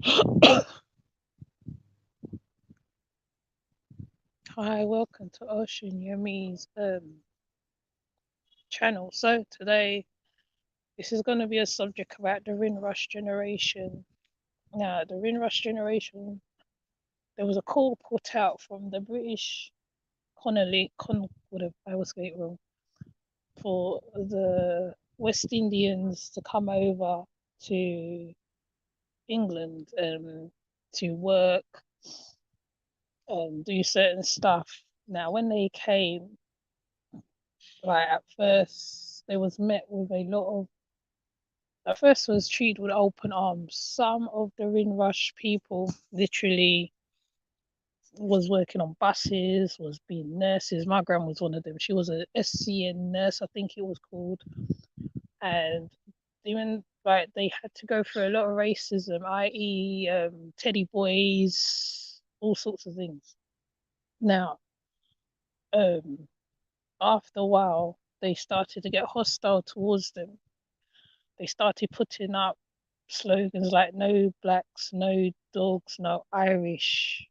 Hi, welcome to Ocean Yumi's channel. So today, this is going to be a subject about the windrush generation. Now, the windrush generation, there was a call put out from the British whatever, I always get it wrong, for the West Indians to come over to England to work and do certain stuff. Now, when they came, like at first, they was met with a lot of at first was treated with open arms. Some of the Windrush people literally was working on buses, was being nurses. My grandma was one of them. She was a SCN nurse, I think it was called. And even like they had to go through a lot of racism, i.e., teddy boys, all sorts of things. Now, um, after a while, they started to get hostile towards them. They started putting up slogans like no blacks, no dogs, no Irish,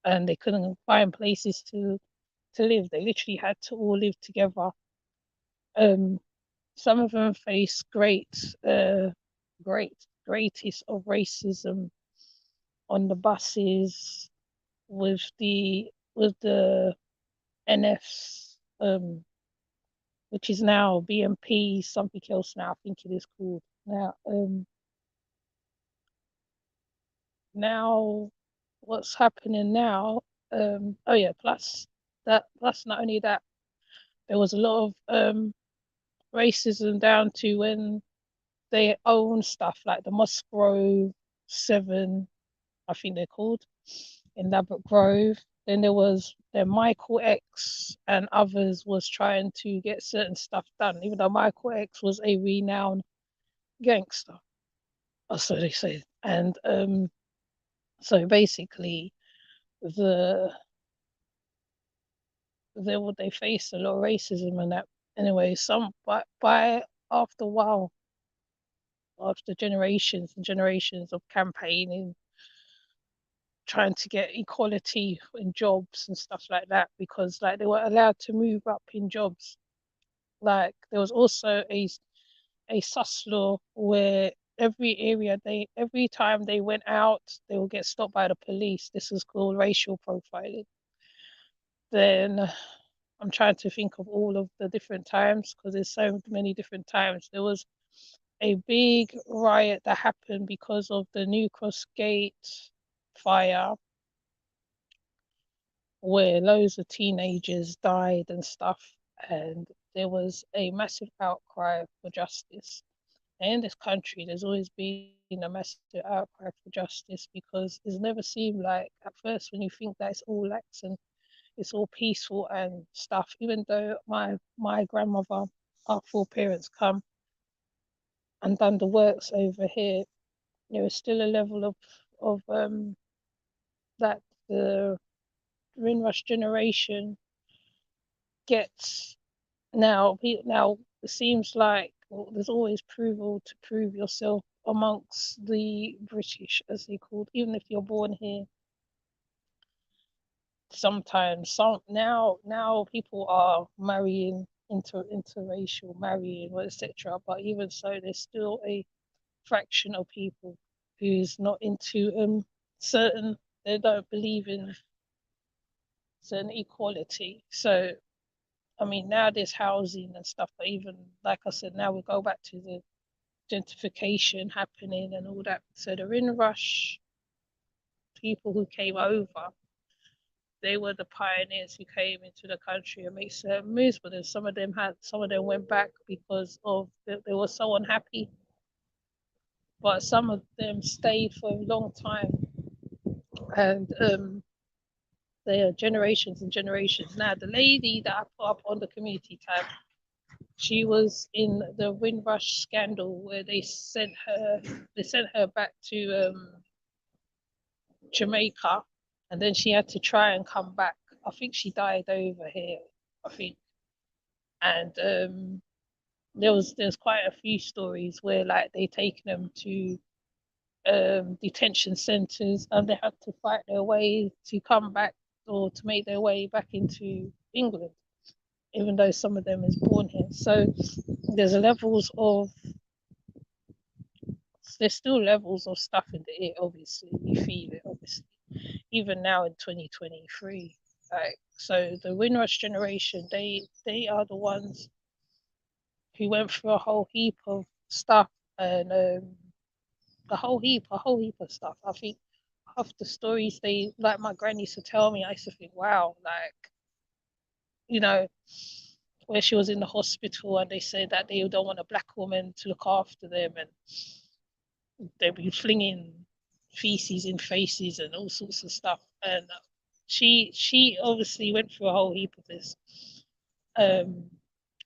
and they couldn't find places to live. They literally had to all live together. Um, some of them face greatest of racism on the buses with the NFs, which is now BMP, something else now. I think it is called now. Now what's happening now, oh yeah, plus not only that, there was a lot of racism down to when they own stuff like the Musgrove 7, I think they're called, in Ladbroke Grove. Then there Michael X and others was trying to get certain stuff done, even though Michael X was a renowned gangster, or so they say. And so basically the they face a lot of racism and that. Anyway, some by after a while, after generations and generations of campaigning, trying to get equality in jobs and stuff like that, because like they were allowed to move up in jobs. Like there was also a sus law where every time they went out, they would get stopped by the police. This is called racial profiling. Then I'm trying to think of all of the different times because there's so many different times. There was a big riot that happened because of the New Cross Gate fire, where loads of teenagers died and stuff, and there was a massive outcry for justice. And in this country, there's always been a massive outcry for justice because it's never seemed like at first when you think that it's all lax and it's all peaceful and stuff. Even though my grandmother, our foreparents come and done the works over here, there is still a level of that the Windrush generation gets now. Now it seems like there's always approval to prove yourself amongst the British, as they called, even if you're born here. Sometimes now people are marrying interracial marrying, etc. But even so, there's still a fraction of people who's not into certain they don't believe in certain equality. So I mean now there's housing and stuff, but even like I said, now we go back to the gentrification happening and all that. So the inrush people who came over, they were the pioneers who came into the country and made certain moves. But then some of them went back because of they were so unhappy. But some of them stayed for a long time, and they are generations and generations. Now, the lady that I put up on the community tab, she was in the Windrush scandal where they sent her back to Jamaica, and then she had to try and come back. I think she died over here. I think, and there's quite a few stories where like they taken them to detention centres, and they had to fight their way to come back or to make their way back into England, even though some of them is born here. So there's levels of there's still levels of stuff in the air. Obviously, you feel it. Obviously, even now in 2023. Like, so the Windrush generation, they are the ones who went through a whole heap of stuff, and a whole heap of stuff. I think half the stories they like my granny used to tell me, I used to think, wow, like, you know, where she was in the hospital and they said that they don't want a black woman to look after them, and they'd be flinging feces in faces and all sorts of stuff. And she obviously went through a whole heap of this. Um,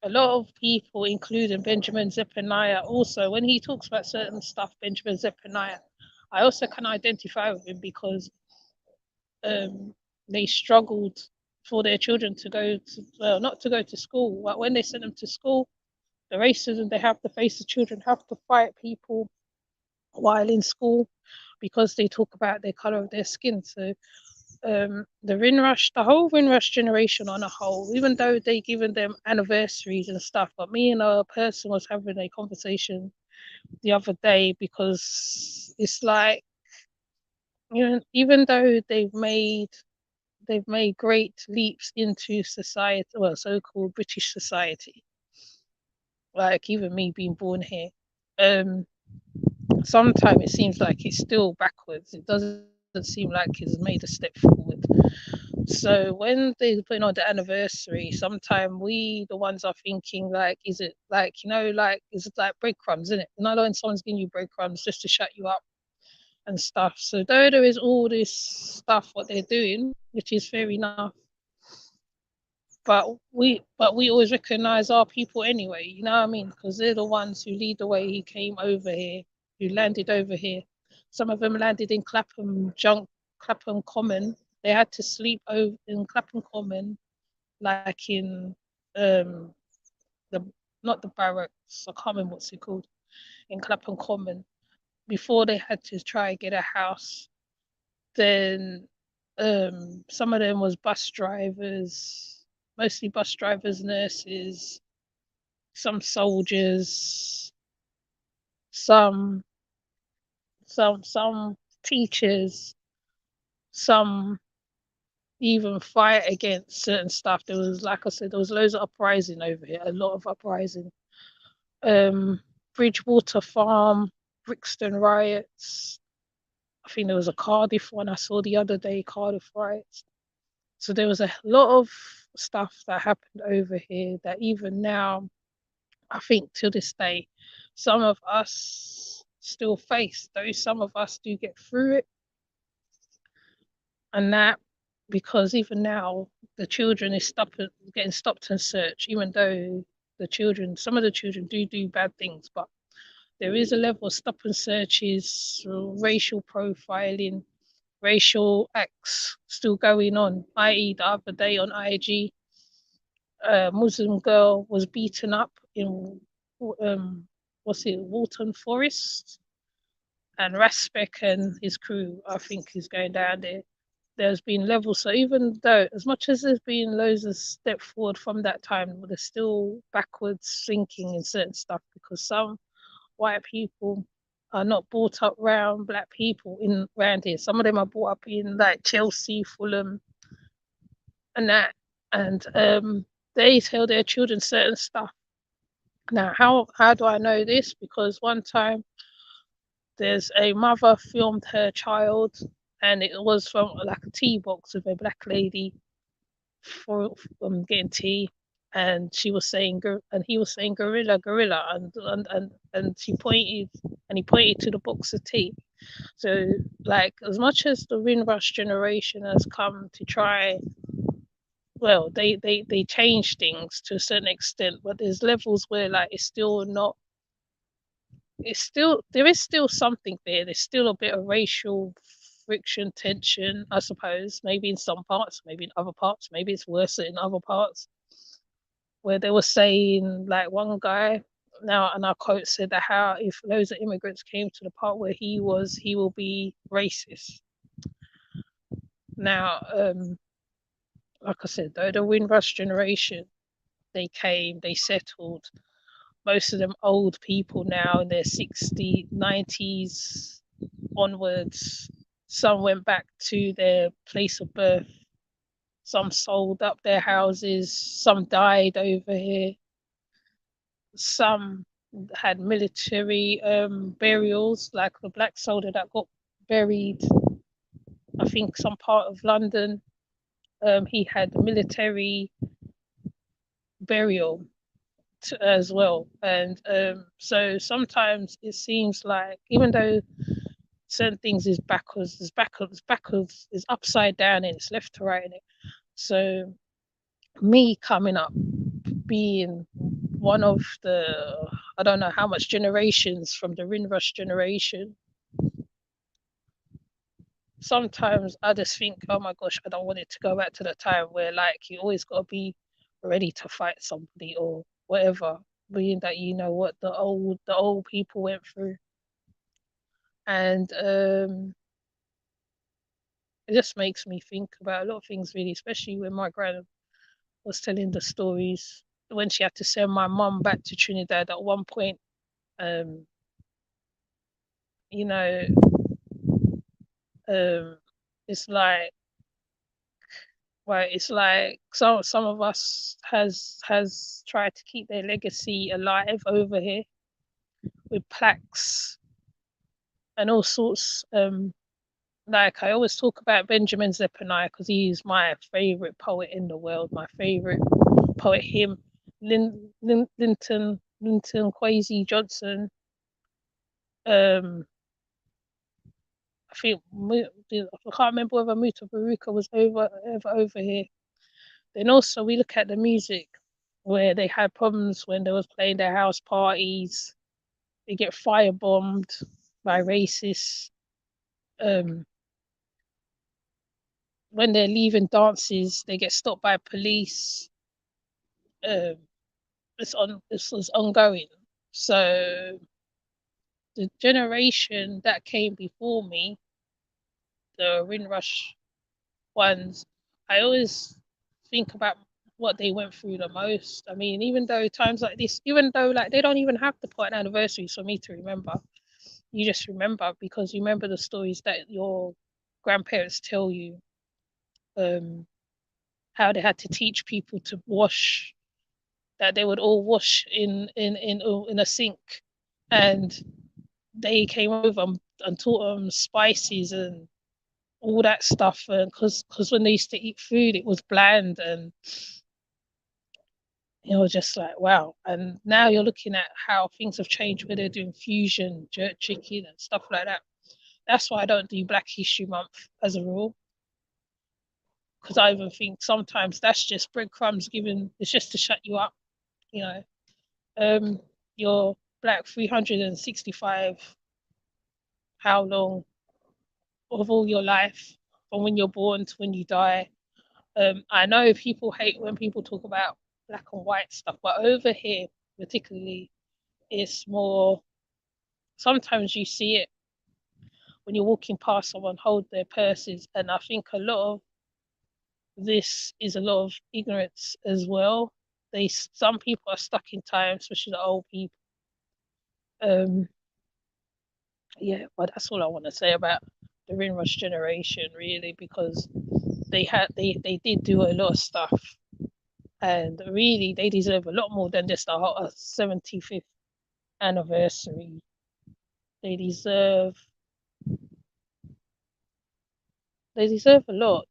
a lot of people, including Benjamin Zephaniah, also when he talks about certain stuff, Benjamin Zephaniah, I also can identify with him because they struggled for their children to go to, well, not to go to school, but when they sent them to school, the racism they have to face, the children have to fight people while in school because they talk about the color of their skin. So the Windrush, the whole Windrush generation on a whole, even though they given them anniversaries and stuff, but me and a person was having a conversation the other day because it's like, you know, even though they've made great leaps into society, well, so-called British society, like even me being born here, sometimes it seems like it's still backwards. It doesn't seem like it's made a step forward. So when they're putting on the anniversary, sometimes we, the ones, are thinking like, is it like, you know, like, is it like breadcrumbs, isn't it? You know, when someone's giving you breadcrumbs just to shut you up and stuff. So though there is all this stuff what they're doing, which is fair enough, but we always recognize our people anyway. You know what I mean? Because they're the ones who lead the way. He came over here, who landed over here. Some of them landed in Clapham Common. They had to sleep over in Clapham Common, like in um the not the barracks. I can't remember what's it called, in Clapham Common, before they had to try and get a house. Then some of them was bus drivers, mostly bus drivers, nurses, some soldiers, some some teachers, some even fight against certain stuff. There was, like I said, there was loads of uprising over here, a lot of uprising. Um, Bridgewater Farm, Brixton riots. I think there was a Cardiff one I saw the other day, Cardiff riots. So there was a lot of stuff that happened over here that even now, I think to this day, some of us still face, though some of us do get through it. And that, because even now, the children is getting stopped and searched, even though some of the children do bad things, but there is a level of stop and searches, racial profiling, racial acts still going on. I.e., the other day on IG, a Muslim girl was beaten up in what's it, Walton Forest, and Raspek and his crew, I think, is going down there. There's been levels, so even though, as much as there's been loads of step forward from that time, there's still backwards thinking in certain stuff because some white people are not brought up around black people in around here. Some of them are brought up in like Chelsea, Fulham, and that, and they tell their children certain stuff. Now, how do I know this? Because one time there's a mother filmed her child, and it was from like a tea box with a black lady for getting tea, and she was saying, and he was saying gorilla, gorilla, and she pointed, and he pointed to the box of tea. So, like, as much as the Windrush generation has come to try, well, they change things to a certain extent, but there's levels where like it's still not. It's still there is still something there. There's still a bit of racial friction, tension, I suppose. Maybe in some parts, maybe in other parts, maybe it's worse in other parts. Where they were saying, like one guy, now, and our quote said that how if loads of immigrants came to the part where he was, he will be racist. Now, like I said, though the Windrush generation, they came, they settled. Most of them old people now in their 60s, 90s onwards. Some went back to their place of birth. Some sold up their houses. Some died over here. Some had military burials, like the black soldier that got buried, I think, some part of London. He had military burial as well. And so sometimes it seems like, even though certain things is backwards, is upside down and it's left to right in it. So me coming up, being one of the, I don't know how much generations from the Windrush generation, sometimes I just think, oh my gosh, I don't want it to go back to the time where like you always got to be ready to fight somebody or whatever, being that you know what the old people went through. And it just makes me think about a lot of things really, especially when my grand was telling the stories when she had to send my mum back to Trinidad at one point. Um, you know, um, it's like, well, it's like some of us has tried to keep their legacy alive over here with plaques and all sorts. Like I always talk about Benjamin Zephaniah because he's my favorite poet in the world. My favorite poet, him, Linton Kwesi Johnson. Um, I think I can't remember whether Muta Baruka was over here. Then also we look at the music where they had problems when they was playing their house parties. They get firebombed by racists. Um, when they're leaving dances, they get stopped by police. Um, this was ongoing. So the generation that came before me, the Windrush ones, I always think about what they went through the most. I mean, even though times like this, even though like they don't even have to put an anniversary for me to remember, you just remember because you remember the stories that your grandparents tell you, um, how they had to teach people to wash, that they would all wash in a sink, and they came over and taught them spices and all that stuff, and because when they used to eat food, it was bland, and it was just like wow. And now you're looking at how things have changed, where they're doing fusion, jerk chicken, and stuff like that. That's why I don't do Black History Month as a rule, because I even think sometimes that's just breadcrumbs given. It's just to shut you up, you know. Your Black 365, how long of all your life, from when you're born to when you die. I know people hate when people talk about black and white stuff, but over here, particularly, it's more. Sometimes you see it when you're walking past someone hold their purses, and I think a lot of this is a lot of ignorance as well. Some people are stuck in time, especially the old people. Um, yeah, but that's all I want to say about the Windrush generation, really, because they did do a lot of stuff, and really they deserve a lot more than just a 75th anniversary. They deserve they deserve a lot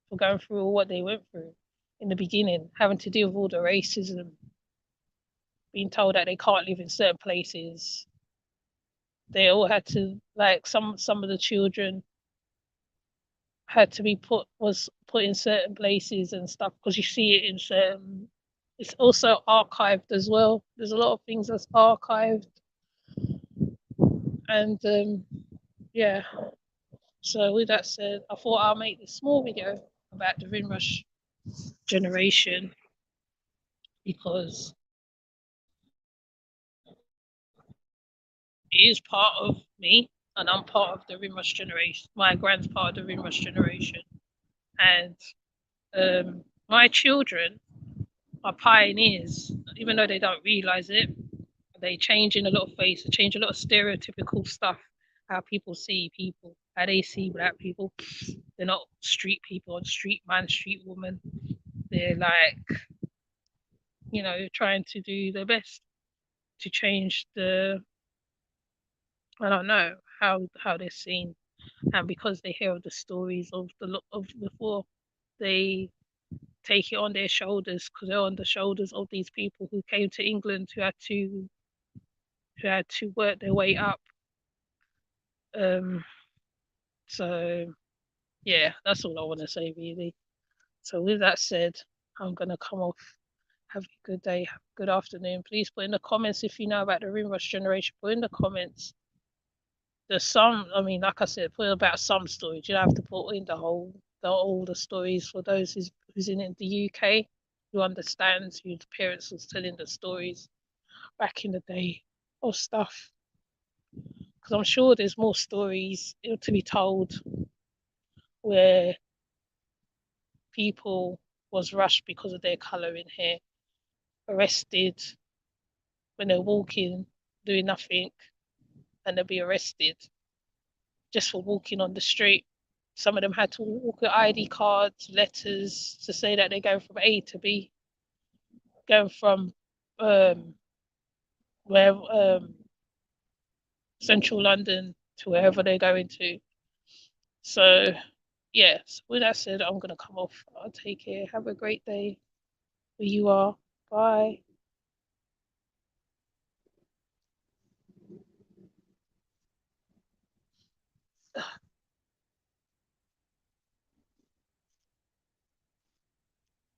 for going through what they went through in the beginning, having to deal with all the racism, being told that they can't live in certain places. They all had to, like, some of the children had to be put in certain places and stuff because you see it in certain. It's also archived as well. There's a lot of things that's archived, and yeah. So with that said, I thought I'll make this small video about the Windrush generation because it is part of me, and I'm part of the windrush generation. My grand's part of the windrush generation, and my children are pioneers, even though they don't realize it. They change in a lot of ways. They change a lot of stereotypical stuff. How people see people, how they see black people. They're not street people or street man, street woman. They're like, trying to do their best to change I don't know how they're seen, and because they hear the stories of before, they take it on their shoulders because they're on the shoulders of these people who came to England who had to work their way up. Um, so yeah, that's all I want to say really. So with that said, I'm gonna come off. Have a good day, have a good afternoon. Please put in the comments if you know about the Rimrush generation. Put in the comments. There's some, I mean, like I said, put about some stories. You don't have to put in all the stories for those who's in the UK, who understands, whose parents was telling the stories back in the day of stuff. Because I'm sure there's more stories to be told where people was rushed because of their colour in hair, arrested when they're walking, doing nothing, and they'll be arrested just for walking on the street. Some of them had to walk with ID cards, letters to say that they're going from A to B, going from where central London to wherever they're going to. So, yes, with that said, I'm going to come off. I'll take care. Have a great day where you are. Bye.